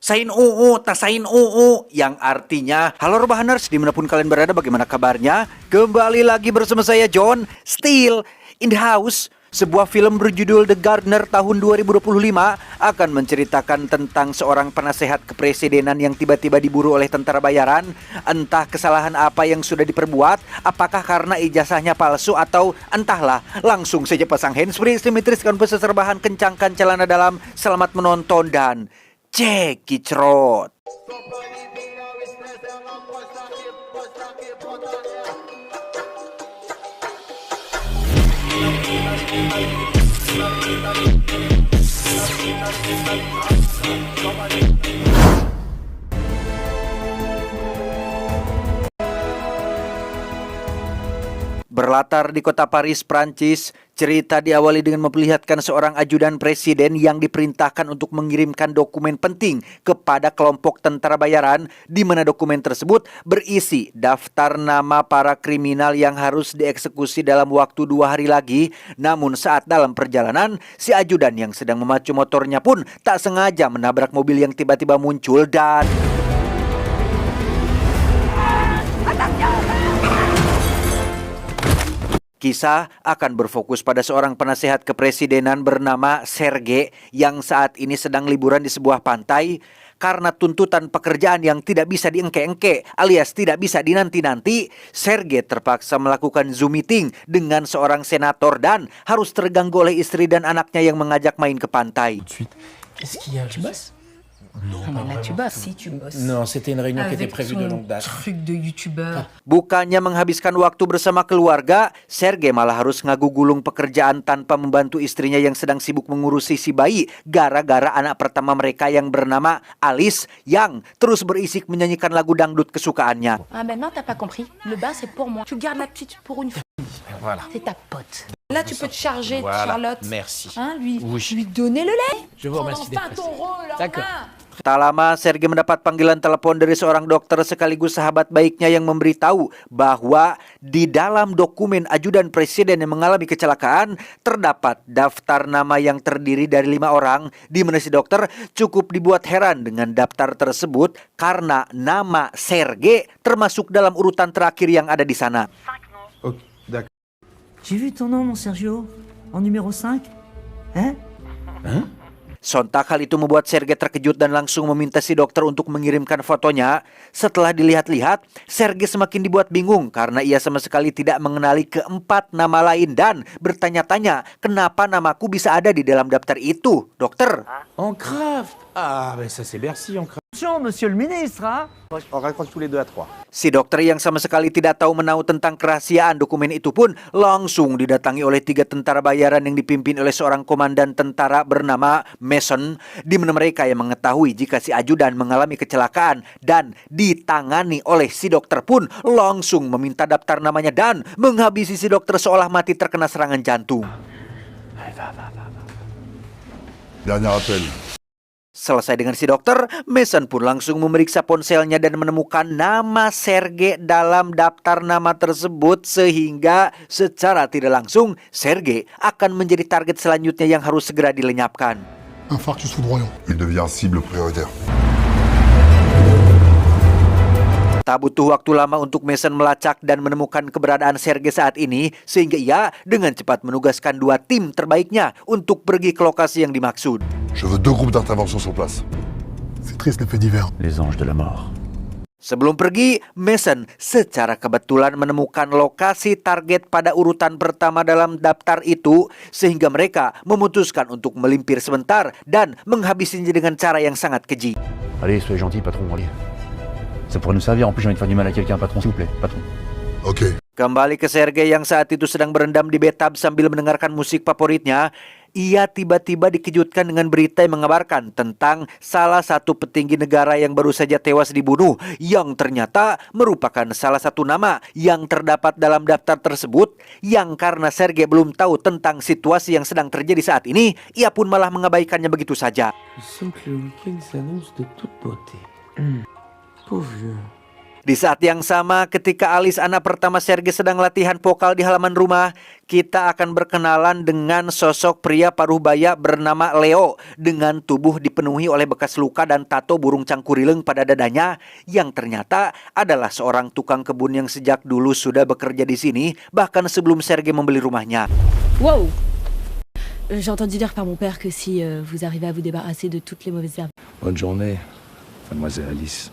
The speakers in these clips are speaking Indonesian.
Sain UU, tasain UU, yang artinya halo Rebahaners, dimanapun kalian berada, bagaimana kabarnya? Kembali lagi bersama saya John, still in the house. Sebuah film berjudul The Gardener tahun 2025 akan menceritakan tentang seorang penasehat kepresidenan yang tiba-tiba diburu oleh tentara bayaran. Entah kesalahan apa yang sudah diperbuat, apakah karena ijazahnya palsu atau entahlah. Langsung saja pasang handsfree, simetriskan peserbahan, kencangkan celana dalam. Selamat menonton dan cekicrot. Berlatar di kota Paris, Prancis, cerita diawali dengan memperlihatkan seorang ajudan presiden yang diperintahkan untuk mengirimkan dokumen penting kepada kelompok tentara bayaran, di mana dokumen tersebut berisi daftar nama para kriminal yang harus dieksekusi dalam waktu 2 hari lagi. Namun saat dalam perjalanan, si ajudan yang sedang memacu motornya pun tak sengaja menabrak mobil yang tiba-tiba muncul dan kisah akan berfokus pada seorang penasehat kepresidenan bernama Sergei yang saat ini sedang liburan di sebuah pantai. Karena tuntutan pekerjaan yang tidak bisa diengke-engke alias tidak bisa dinanti-nanti, Sergei terpaksa melakukan Zoom meeting dengan seorang senator dan harus terganggu oleh istri dan anaknya yang mengajak main ke pantai. Qu'est-ce qu'il y a? Tu bosses? Non, Ah, pas mais là, tu vraiment. bosses. Si, tu bosses. Non, c'était une réunion qui était Avec prévue de ton longue date. truc de youtubeur. Bukannya menghabiskan waktu bersama keluarga, Sergei malah harus ngagu gulung pekerjaan tanpa membantu istrinya yang sedang sibuk mengurusi si bayi gara-gara anak pertama mereka yang bernama Alice yang terus berisik menyanyikan lagu dangdut kesukaannya. Ah ben non, t'as pas compris. Le bain, c'est pour moi. Tu gardes la petite pour une fois. Voilà. C'est ta pote. Là, tu peux te charger de Voilà. Charlotte. Merci. Hein, lui Oui. donner le lait. Je vous remercie d'être Enfin, ton resté. rôle en D'accord. main. Tak lama, Sergei mendapat panggilan telepon dari seorang dokter sekaligus sahabat baiknya yang memberitahu bahwa di dalam dokumen ajudan presiden yang mengalami kecelakaan terdapat daftar nama yang terdiri dari 5 orang, di mana si dokter cukup dibuat heran dengan daftar tersebut karena nama Sergei termasuk dalam urutan terakhir yang ada di sana. Ok, d'accord. J'ai vu ton nom, mon Sergio, en numéro 5. Hein? Sontak hal itu membuat Sergei terkejut dan langsung meminta si dokter untuk mengirimkan fotonya. Setelah dilihat-lihat, Sergei semakin dibuat bingung karena ia sama sekali tidak mengenali keempat nama lain dan bertanya-tanya kenapa namaku bisa ada di dalam daftar itu, dokter. En craft. Ah, ben ça c'est Bercy en craft. Attention, monsieur le ministre, hein? On raccroche tous les deux à trois. Si dokter yang sama sekali tidak tahu menahu tentang kerahasiaan dokumen itu pun langsung didatangi oleh 3 tentara bayaran yang dipimpin oleh seorang komandan tentara bernama Mason, di mana mereka yang mengetahui jika si ajudan mengalami kecelakaan dan ditangani oleh si dokter pun langsung meminta daftar namanya dan menghabisi si dokter seolah mati terkena serangan jantung. Dernier appel. Selesai dengan si dokter, Mason pun langsung memeriksa ponselnya dan menemukan nama Sergei dalam daftar nama tersebut sehingga secara tidak langsung Sergei akan menjadi target selanjutnya yang harus segera dilenyapkan. Infarctus foudroyant. Il devient cible prioritaire. Tak butuh waktu lama untuk Mason melacak dan menemukan keberadaan Sergei saat ini sehingga ia dengan cepat menugaskan 2 tim terbaiknya untuk pergi ke lokasi yang dimaksud. Je veux 2 groupes d'intervention sur place. C'est triste les faits divers. Les anges de la mort. Sebelum pergi, Mason secara kebetulan menemukan lokasi target pada urutan pertama dalam daftar itu sehingga mereka memutuskan untuk melimpir sebentar dan menghabisinya dengan cara yang sangat keji. Allez, soyez gentil, patron, allez. Ça pourrait nous servir, en plus j'ai envie de faire du mal à quelqu'un, patron, s'il vous plaît, patron. Ok. Kembali ke Sergei yang saat itu sedang berendam di bathtub sambil mendengarkan musik favoritnya. Ia tiba-tiba dikejutkan dengan berita yang mengabarkan tentang salah satu petinggi negara yang baru saja tewas dibunuh, yang ternyata merupakan salah satu nama yang terdapat dalam daftar tersebut, yang karena Sergei belum tahu tentang situasi yang sedang terjadi saat ini, ia pun malah mengabaikannya begitu saja. Je sens que le week-end s'annonce de toute beauté. Pauvre vieux. Di saat yang sama, ketika Alice, anak pertama Sergei, sedang latihan vokal di halaman rumah, kita akan berkenalan dengan sosok pria paruh baya bernama Leo dengan tubuh dipenuhi oleh bekas luka dan tato burung cangkurileng pada dadanya yang ternyata adalah seorang tukang kebun yang sejak dulu sudah bekerja di sini bahkan sebelum Sergei membeli rumahnya. Wow. J'ai entendu dire par mon père que si vous arrivez à vous débarrasser de toutes les mauvaises herbes. Bonne journée, mademoiselle Alice.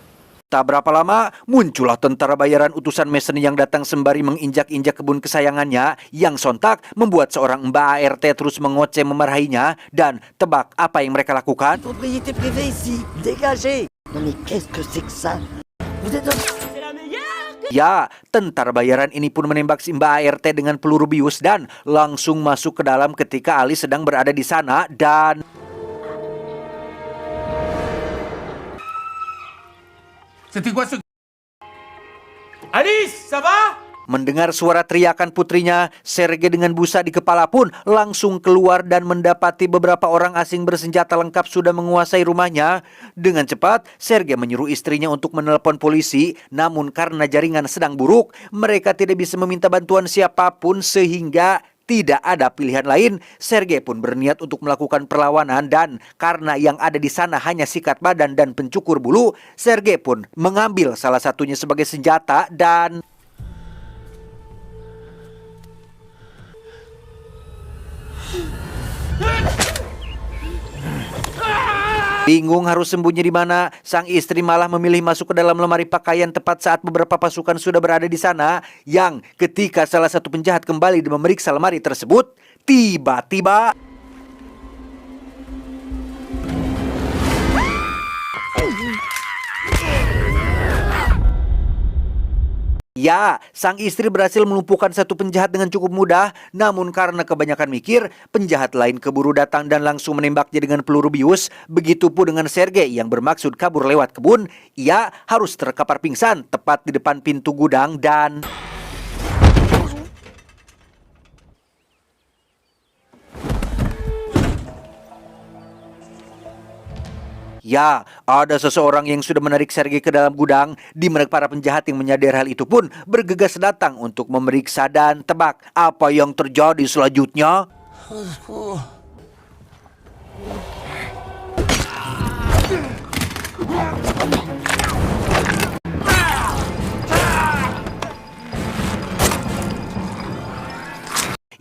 Tak berapa lama, muncullah tentara bayaran utusan Mason yang datang sembari menginjak-injak kebun kesayangannya yang sontak membuat seorang Mbak ART terus mengoceh memarahinya dan tebak apa yang mereka lakukan? Propriété privée ici, dégagez. Non mais qu'est-ce que c'est que ça? Vous êtes... Ya, tentara bayaran ini pun menembak si Mbak ART dengan peluru bius dan langsung masuk ke dalam ketika Ali sedang berada di sana dan... C'était quoi ce... Alice, ça va? Mendengar suara teriakan putrinya, Sergei dengan busa di kepala pun langsung keluar dan mendapati beberapa orang asing bersenjata lengkap sudah menguasai rumahnya. Dengan cepat, Sergei menyuruh istrinya untuk menelpon polisi, namun karena jaringan sedang buruk, mereka tidak bisa meminta bantuan siapapun sehingga tidak ada pilihan lain. Sergei pun berniat untuk melakukan perlawanan dan karena yang ada di sana hanya sikat badan dan pencukur bulu, Sergei pun mengambil salah satunya sebagai senjata dan... Bingung harus sembunyi di mana, sang istri malah memilih masuk ke dalam lemari pakaian tepat saat beberapa pasukan sudah berada di sana. Yang ketika salah satu penjahat kembali dan memeriksa lemari tersebut, tiba-tiba... Ya, sang istri berhasil melumpuhkan satu penjahat dengan cukup mudah, namun karena kebanyakan mikir, penjahat lain keburu datang dan langsung menembaknya dengan peluru bius. Begitupun dengan Sergei yang bermaksud kabur lewat kebun, ia harus terkapar pingsan tepat di depan pintu gudang dan... Ya, ada seseorang yang sudah menarik Sergei ke dalam gudang, di mana para penjahat yang menyadari hal itu pun bergegas datang untuk memeriksa dan tebak apa yang terjadi selanjutnya.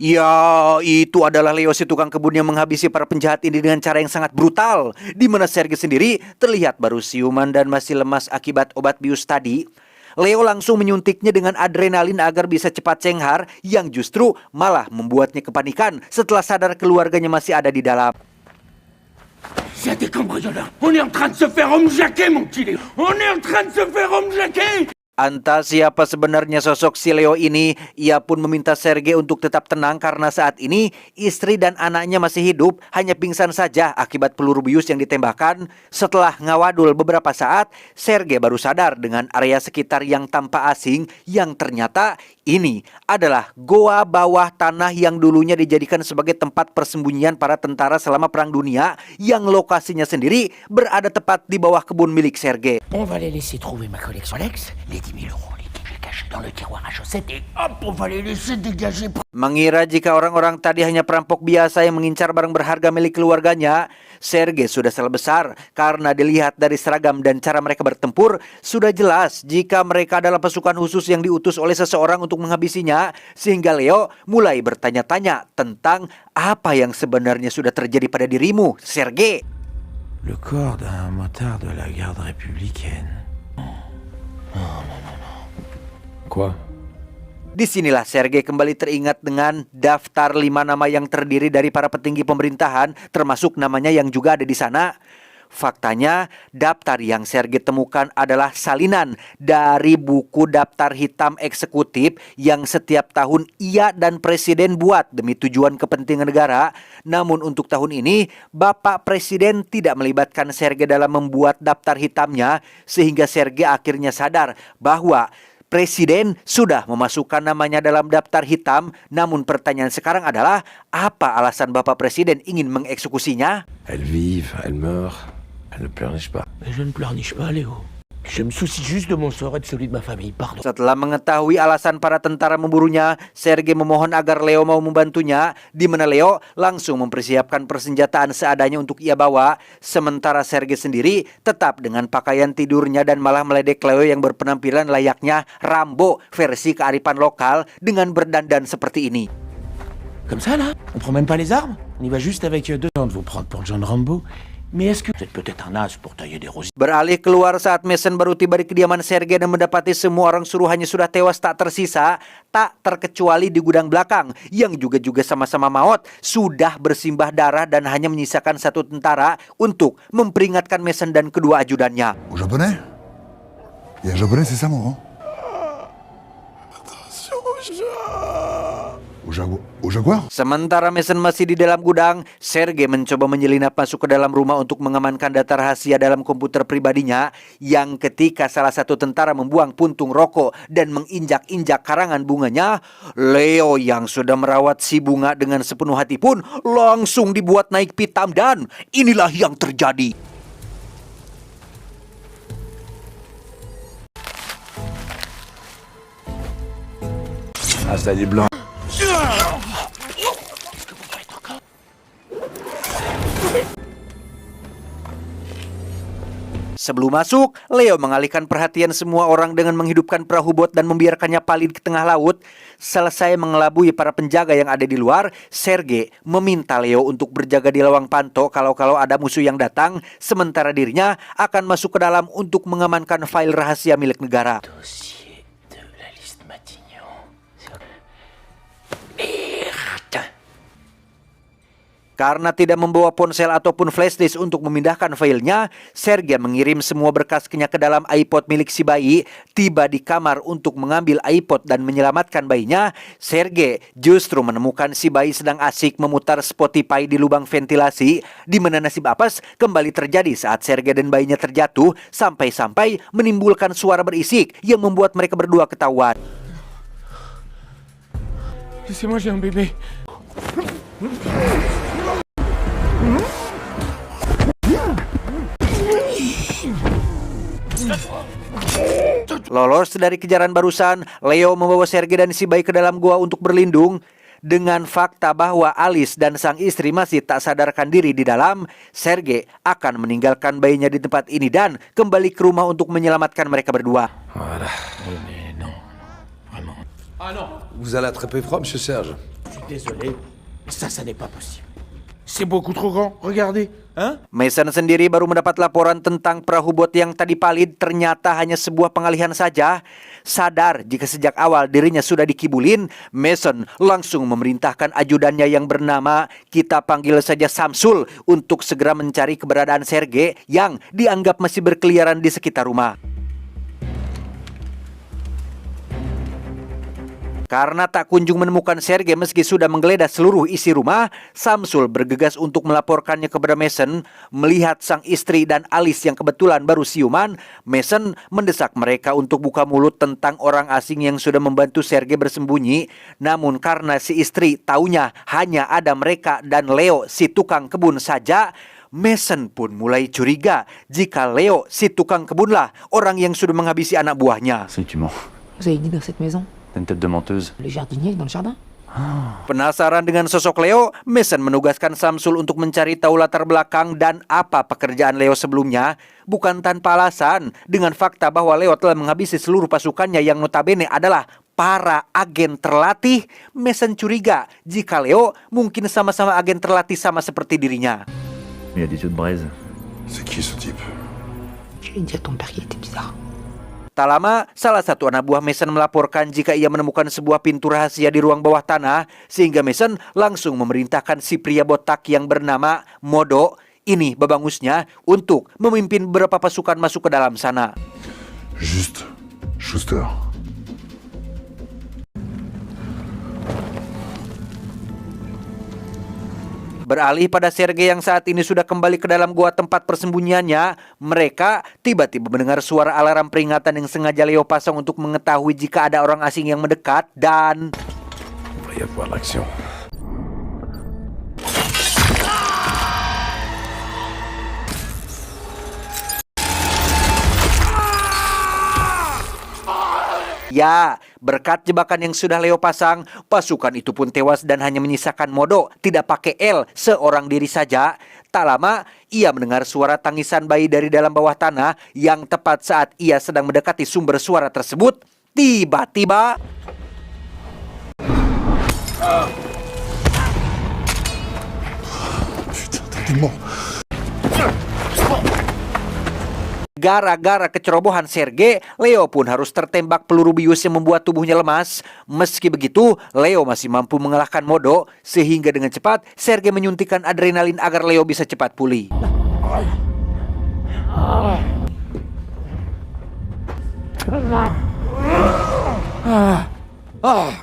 Ya, itu adalah Leo, si tukang kebun yang menghabisi para penjahat ini dengan cara yang sangat brutal. Di mana Sergei sendiri terlihat baru siuman dan masih lemas akibat obat bius tadi. Leo langsung menyuntiknya dengan adrenalin agar bisa cepat cenghar, yang justru malah membuatnya kepanikan setelah sadar keluarganya masih ada di dalam. C'est des cambrioleurs. On est en train de se faire homejacker, mon petit Léo. On est en train de se faire homejacker. Entah siapa sebenarnya sosok si Leo ini, ia pun meminta Sergei untuk tetap tenang karena saat ini istri dan anaknya masih hidup, hanya pingsan saja akibat peluru bius yang ditembakkan. Setelah ngawadul beberapa saat, Sergei baru sadar dengan area sekitar yang tampak asing yang ternyata ini adalah goa bawah tanah yang dulunya dijadikan sebagai tempat persembunyian para tentara selama Perang Dunia, yang lokasinya sendiri berada tepat di bawah kebun milik Sergei. On va les laisser trouver ma collection Lex, les 10 000 euros liquides que j'ai cachés dans le tiroir à chaussettes et hop, on va les laisser dégager. Mengira jika orang-orang tadi hanya perampok biasa yang mengincar barang berharga milik keluarganya, Sergei sudah salah besar karena dilihat dari seragam dan cara mereka bertempur, sudah jelas jika mereka adalah pasukan khusus yang diutus oleh seseorang untuk menghabisinya, sehingga Leo mulai bertanya-tanya tentang apa yang sebenarnya sudah terjadi pada dirimu, Sergei. Le corps d'un motard de la garde républicaine. Quoi? Disinilah Sergei kembali teringat dengan daftar 5 nama yang terdiri dari para petinggi pemerintahan, termasuk namanya yang juga ada di sana. Faktanya, daftar yang Sergei temukan adalah salinan dari buku daftar hitam eksekutif yang setiap tahun ia dan presiden buat demi tujuan kepentingan negara. Namun untuk tahun ini, Bapak Presiden tidak melibatkan Sergei dalam membuat daftar hitamnya, sehingga Sergei akhirnya sadar bahwa Presiden sudah memasukkan namanya dalam daftar hitam. Namun pertanyaan sekarang adalah, apa alasan Bapak Presiden ingin mengeksekusinya? Elles vivent, elles meurent, elles ne pleurnichent pas. Mais je ne pleurniche pas, Léo. Je me soucie juste de mon sort et de celui de ma famille, pardon. Setelah mengetahui alasan para tentara memburunya, Sergei memohon agar Leo mau membantunya, di mana Leo langsung mempersiapkan persenjataan seadanya untuk ia bawa, sementara Sergei sendiri tetap dengan pakaian tidurnya dan malah meledek Leo yang berpenampilan layaknya Rambo versi kearifan lokal dengan berdandan seperti ini. Comme ça, là? On prend même pas les armes? On y va juste avec deux ans de vous prendre pour John Rambo. Mais est-ce que vous êtes peut-être un as pour tailler des rosiers? Beralih keluar saat Mason baru tiba di kediaman Sergei dan mendapati semua orang suruhannya sudah tewas tak tersisa, tak terkecuali di gudang belakang yang juga sama-sama maut, sudah bersimbah darah dan hanya menyisakan satu tentara untuk memperingatkan Mason dan kedua ajudannya. Au japonais? Il y a un japonais, c'est ça, mon grand? Au jaguar? Sementara Mason masih di dalam gudang, Sergei mencoba menyelinap masuk ke dalam rumah untuk mengamankan data rahasia dalam komputer pribadinya yang ketika salah satu tentara membuang puntung rokok dan menginjak-injak karangan bunganya, Leo yang sudah merawat si bunga dengan sepenuh hati pun langsung dibuat naik pitam dan inilah yang terjadi. Hasta di blanc. Sebelum masuk, Leo mengalihkan perhatian semua orang dengan menghidupkan perahu bot dan membiarkannya palid ke tengah laut. Selesai mengelabui para penjaga yang ada di luar, Sergei meminta Leo untuk berjaga di lawang pantau kalau ada musuh yang datang, sementara dirinya akan masuk ke dalam untuk mengamankan file rahasia milik negara. Dossier de la liste Matignon. Karena tidak membawa ponsel ataupun flashdisk untuk memindahkan filenya, Sergei mengirim semua berkasnya ke dalam iPod milik si bayi. Tiba di kamar untuk mengambil iPod dan menyelamatkan bayinya, Sergei justru menemukan si bayi sedang asik memutar Spotify di lubang ventilasi, di mana nasib apes kembali terjadi saat Sergei dan bayinya terjatuh, sampai-sampai menimbulkan suara berisik yang membuat mereka berdua ketahuan. Laissez-moi, j'ai un bébé. Lolos dari kejaran barusan, Leo membawa Sergei dan si bayi ke dalam gua untuk berlindung. Dengan fakta bahwa Alice dan sang istri masih tak sadarkan diri di dalam, Sergei akan meninggalkan bayinya di tempat ini dan kembali ke rumah untuk menyelamatkan mereka berdua. Voilà. Mais non, vraiment. Ah non, Vous allez attraper froid, monsieur Serge. je suis désolé. Ça n'est pas possible. C'est beaucoup trop grand, regardez. Hein? Mason sendiri baru mendapat laporan tentang perahu bot yang tadi palid ternyata hanya sebuah pengalihan saja. Sadar jika sejak awal dirinya sudah dikibulin, Mason langsung memerintahkan ajudannya yang bernama, kita panggil saja Samsul, untuk segera mencari keberadaan Sergei yang dianggap masih berkeliaran di sekitar rumah. Karena tak kunjung menemukan Sergei meski sudah menggeledah seluruh isi rumah, Samsul bergegas untuk melaporkannya kepada Mason. Melihat sang istri dan Alice yang kebetulan baru siuman, Mason mendesak mereka untuk buka mulut tentang orang asing yang sudah membantu Sergei bersembunyi. Namun karena si istri taunya hanya ada mereka dan Leo si tukang kebun saja, Mason pun mulai curiga jika Leo si tukang kebunlah orang yang sudah menghabisi anak buahnya. Si tu mens. Vous avez dit dans cette maison? T'as une tête de menteuse. Le jardinier dans le jardin? Penasaran dengan sosok Leo, Mason menugaskan Samsul untuk mencari tahu latar belakang dan apa pekerjaan Leo sebelumnya. Bukan tanpa alasan, dengan fakta bahwa Leo telah menghabisi seluruh pasukannya yang notabene adalah para agen terlatih, Mason curiga jika Leo mungkin sama-sama agen terlatih sama seperti dirinya. Il a des yeux de braise. C'est qui ce type? Je lui ai dit à ton père qu'il était bizarre. Tak lama, salah satu anak buah Mason melaporkan jika ia menemukan sebuah pintu rahasia di ruang bawah tanah, sehingga Mason langsung memerintahkan si pria botak yang bernama Modo, ini babangusnya, untuk memimpin beberapa pasukan masuk ke dalam sana. Juste Schuster. Beralih pada Sergei yang saat ini sudah kembali ke dalam gua tempat persembunyiannya, mereka tiba-tiba mendengar suara alarm peringatan yang sengaja Leo pasang untuk mengetahui jika ada orang asing yang mendekat dan... Il va y avoir l'action. Ya, berkat jebakan yang sudah Leo pasang, pasukan itu pun tewas dan hanya menyisakan Modo, tidak pakai L, seorang diri saja. Tak lama, ia mendengar suara tangisan bayi dari dalam bawah tanah yang tepat saat ia sedang mendekati sumber suara tersebut. Tiba-tiba... Putain, t'es mort. Gara-gara kecerobohan Sergei, Leo pun harus tertembak peluru bius yang membuat tubuhnya lemas. Meski begitu, Leo masih mampu mengalahkan Modo, sehingga dengan cepat Sergei menyuntikkan adrenalin agar Leo bisa cepat pulih.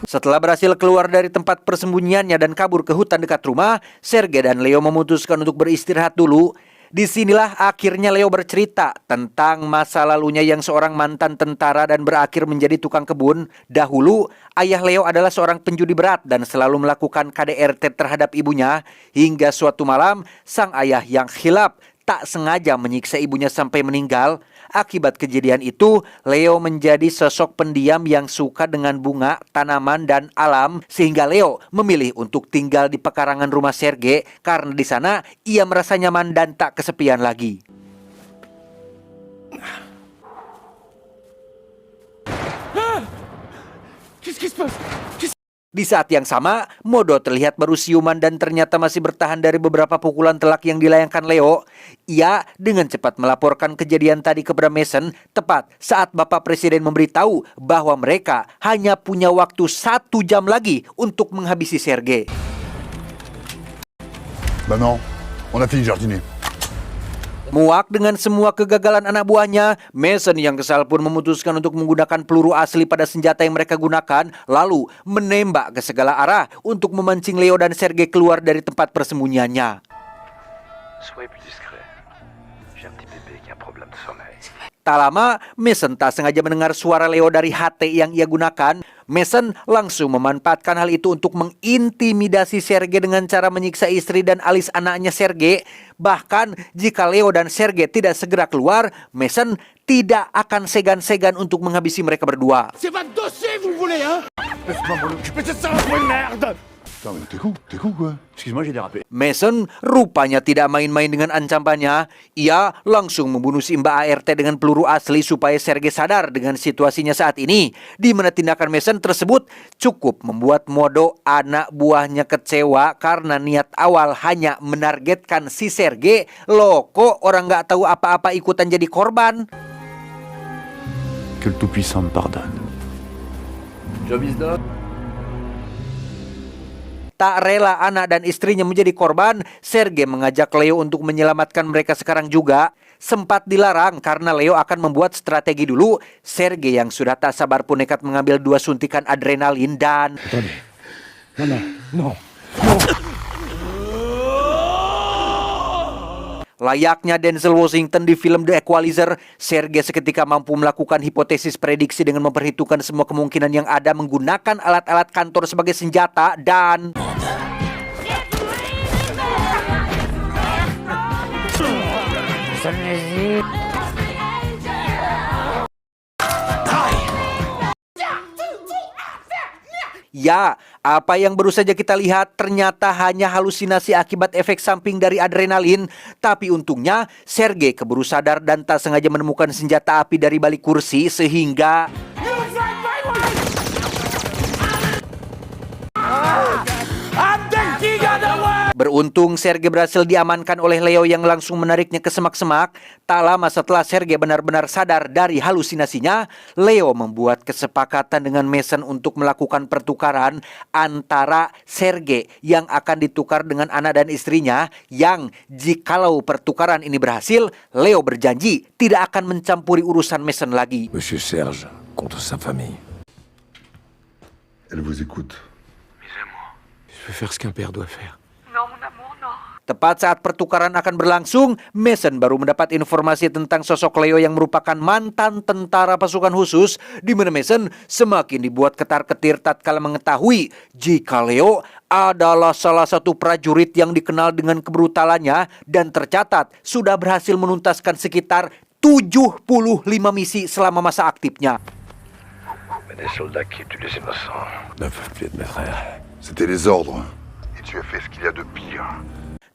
Setelah berhasil keluar dari tempat persembunyiannya dan kabur ke hutan dekat rumah, Sergei dan Leo memutuskan untuk beristirahat dulu. Disinilah akhirnya Leo bercerita tentang masa lalunya yang seorang mantan tentara dan berakhir menjadi tukang kebun. Dahulu, ayah Leo adalah seorang penjudi berat dan selalu melakukan KDRT terhadap ibunya. Hingga suatu malam, sang ayah yang khilaf tak sengaja menyiksa ibunya sampai meninggal. Akibat kejadian itu, Leo menjadi sosok pendiam yang suka dengan bunga, tanaman, dan alam, sehingga Leo memilih untuk tinggal di pekarangan rumah Sergei karena di sana ia merasa nyaman dan tak kesepian lagi. Di saat yang sama, Modo terlihat baru siuman dan ternyata masih bertahan dari beberapa pukulan telak yang dilayangkan Leo. Ia dengan cepat melaporkan kejadian tadi kepada Mason, tepat saat Bapak Presiden memberitahu bahwa mereka hanya punya waktu 1 jam lagi untuk menghabisi Sergei. Bah non, on a fini de jardiner. Muak dengan semua kegagalan anak buahnya, Mason yang kesal pun memutuskan untuk menggunakan peluru asli pada senjata yang mereka gunakan, lalu menembak ke segala arah untuk memancing Leo dan Sergei keluar dari tempat persembunyiannya. Soyez plus discret. J'ai un petit bébé qui a un problème de sommeil. Tak lama, Mason tak sengaja mendengar suara Leo dari HT yang ia gunakan. Mason langsung memanfaatkan hal itu untuk mengintimidasi Sergei dengan cara menyiksa istri dan alis anaknya Sergei. Bahkan jika Leo dan Sergei tidak segera keluar, Mason tidak akan segan-segan untuk menghabisi mereka berdua. C'est votre dossier, vous voulez, hein? Laisse-moi m'en occuper, c'est ça, la merde! Putain, mais t'es con quoi? Excuse-moi, j'ai dérapé. Mason rupanya tidak main-main dengan ancamannya. Ia langsung membunuh si Mbak ART dengan peluru asli supaya Sergei sadar dengan situasinya saat ini, di mana tindakan Mason tersebut cukup membuat Modo anak buahnya kecewa karena niat awal hanya menargetkan si Sergei. Loh, kok orang nggak tahu apa-apa ikutan jadi korban? Que le Tout-Puissant me pardonne. Job is done. Tak rela anak dan istrinya menjadi korban, Sergei mengajak Leo untuk menyelamatkan mereka sekarang juga. Sempat dilarang karena Leo akan membuat strategi dulu. Sergei yang sudah tak sabar pun nekat mengambil 2 suntikan adrenalin dan... Attendez. Non. Layaknya Denzel Washington di film The Equalizer, Sergei seketika mampu melakukan hipotesis prediksi dengan memperhitungkan semua kemungkinan yang ada menggunakan alat-alat kantor sebagai senjata dan... Ya, apa yang baru saja kita lihat ternyata hanya halusinasi akibat efek samping dari adrenalin. Tapi untungnya Sergei keburu sadar dan tak sengaja menemukan senjata api dari balik kursi sehingga... Beruntung Sergei berhasil diamankan oleh Leo yang langsung menariknya ke semak-semak. Tak lama setelah Sergei benar-benar sadar dari halusinasinya, Leo membuat kesepakatan dengan Mason untuk melakukan pertukaran antara Sergei yang akan ditukar dengan anak dan istrinya, yang jikalau pertukaran ini berhasil, Leo berjanji tidak akan mencampuri urusan Mason lagi. Monsieur Serge, contre sa famille. Elle vous écoute. Je veux faire ce qu'un père doit faire. Tepat saat pertukaran akan berlangsung, Mason baru mendapat informasi tentang sosok Leo yang merupakan mantan tentara pasukan khusus, di mana Mason semakin dibuat ketar-ketir tatkala mengetahui jika Leo adalah salah satu prajurit yang dikenal dengan kebrutalannya dan tercatat sudah berhasil menuntaskan sekitar 75 misi selama masa aktifnya. a des soldats qui tuent des innocents. 9 pieds de mes frères. C'était les ordres. Et tu as fait ce qu'il y a de pire.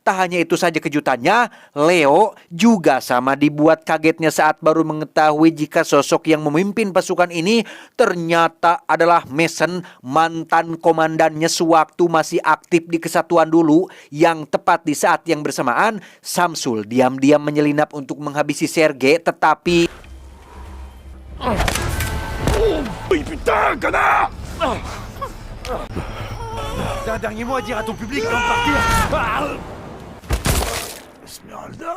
Tak hanya itu saja kejutannya, Leo juga sama dibuat kagetnya saat baru mengetahui jika sosok yang memimpin pasukan ini ternyata adalah Mason, mantan komandannya sewaktu masih aktif di kesatuan dulu, yang tepat di saat yang bersamaan Samsul diam-diam menyelinap untuk menghabisi Sergei, tetapi Putain, connard! T'as un dernier mot à dire à ton public avant de partir? Esmeralda?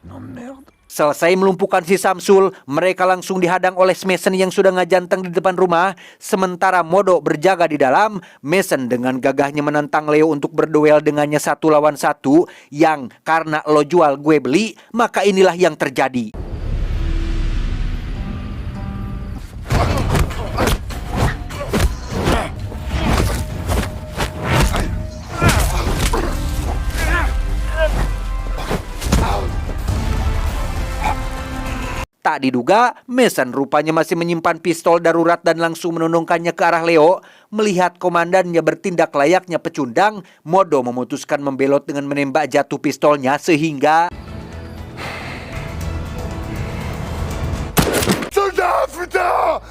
Non, merde. Selesai melumpuhkan si Samsul, mereka langsung dihadang oleh Mason yang sudah ngajanteng di depan rumah. Sementara Modo berjaga di dalam, Mason dengan gagahnya menantang Leo untuk berduel dengannya 1 lawan 1, yang karena lo jual gue beli, maka inilah yang terjadi. Tak diduga, Mason rupanya masih menyimpan pistol darurat dan langsung menodongkannya ke arah Leo. Melihat komandannya bertindak layaknya pecundang, Modo memutuskan membelot dengan menembak jatuh pistolnya sehingga Soldat, putain!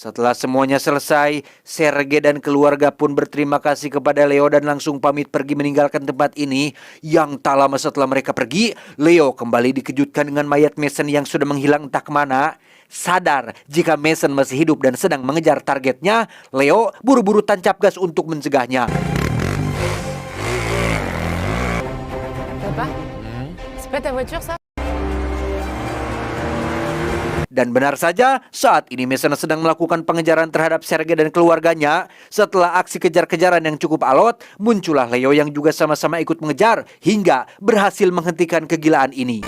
setelah semuanya selesai, Sergei dan keluarga pun berterima kasih kepada Leo dan langsung pamit pergi meninggalkan tempat ini. Yang tak lama setelah mereka pergi, Leo kembali dikejutkan dengan mayat Mason yang sudah menghilang entah kemana. Sadar jika Mason masih hidup dan sedang mengejar targetnya, Leo buru-buru tancap gas untuk mencegahnya. Papa, c'est pas ta voiture ça? Dan benar saja, saat ini Mason sedang melakukan pengejaran terhadap Sergei dan keluarganya. Setelah aksi kejar-kejaran yang cukup alot, muncullah Leo yang juga sama-sama ikut mengejar hingga berhasil menghentikan kegilaan ini.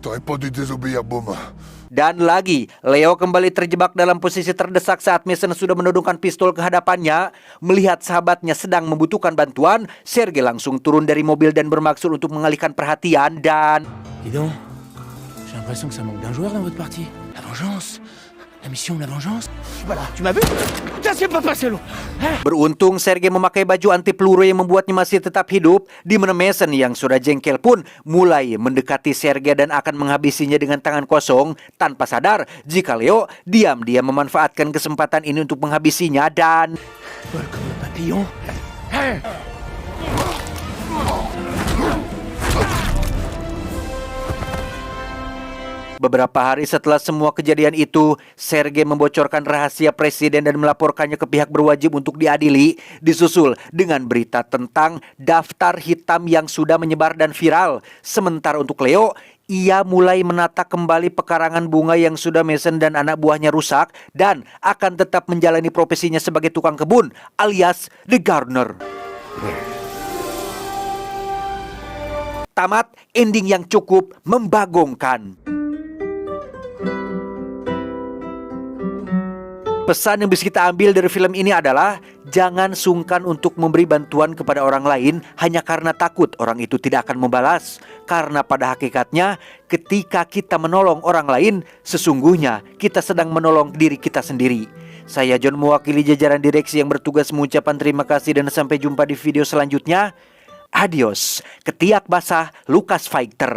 T'aurais pas dû désobéir, Baume. Dan lagi, Leo kembali terjebak dalam posisi terdesak saat Mason sudah menodongkan pistol ke hadapannya. Melihat sahabatnya sedang membutuhkan bantuan, Sergei langsung turun dari mobil dan bermaksud untuk mengalihkan perhatian dan... Dis donc, j'ai l'impression que ça manque d'un joueur dans votre partie. La vengeance? La mission, la vengeance? Voilà, tu m'as vu? Ça s'est pas passé long. Beruntung Sergei memakai baju anti peluru yang membuatnya masih tetap hidup, di mana Mason yang sudah jengkel pun mulai mendekati Sergei dan akan menghabisinya dengan tangan kosong, tanpa sadar jika Leo diam-diam memanfaatkan kesempatan ini untuk menghabisinya dan... Vol comme un papillon. Beberapa hari setelah semua kejadian itu, Sergei membocorkan rahasia presiden dan melaporkannya ke pihak berwajib untuk diadili, disusul dengan berita tentang daftar hitam yang sudah menyebar dan viral. Sementara untuk Leo, ia mulai menata kembali pekarangan bunga yang sudah Mason dan anak buahnya rusak dan akan tetap menjalani profesinya sebagai tukang kebun alias The Gardener. Tamat ending yang cukup membagongkan. Pesan yang bisa kita ambil dari film ini adalah jangan sungkan untuk memberi bantuan kepada orang lain hanya karena takut orang itu tidak akan membalas. Karena pada hakikatnya ketika kita menolong orang lain, sesungguhnya kita sedang menolong diri kita sendiri. Saya John mewakili jajaran direksi yang bertugas mengucapkan terima kasih dan sampai jumpa di video selanjutnya. Adios, ketiak basah Lukas Fighter.